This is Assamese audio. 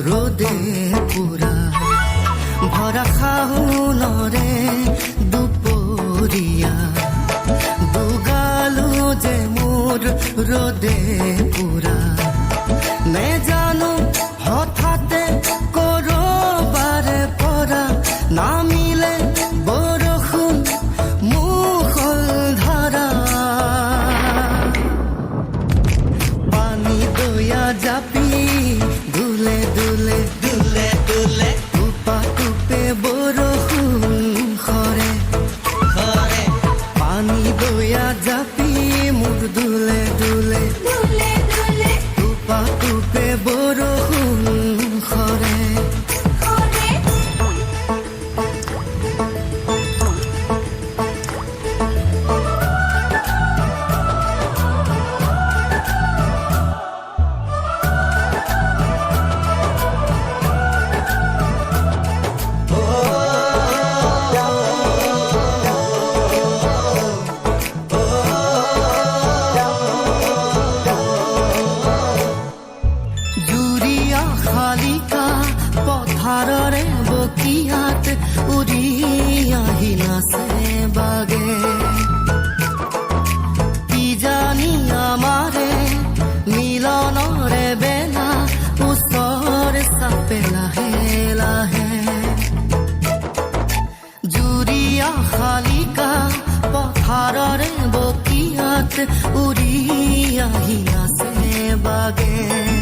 ৰোদে পুৰা ভৰা শাওনৰে দুপৰীয়া দুগালো যে মোৰ ৰোদে পুৰা নেজানো হঠাতে কৰবাৰে পৰা নামিলে বৰষুণ মুখল ধাৰা পানী দয়া জাপি দুলে দুলে দুলে দুলে টুপা টুপে বৰষুণ খৰে খৰে পানী দয়া জাপি মোৰ দুলে দুলে দুলে দুলে টুপা টুপে বৰষুণ খৰে শালিকা পথাৰৰে বকিয়াত উৰি আহি নাচে বাগে কি জানি আমাৰে মিলনৰে বেলা ওচৰে চাপে লাহে লাহে জুৰিয়া শালিকা পথাৰৰে বকিয়াত উৰি আহি নাচে বাগে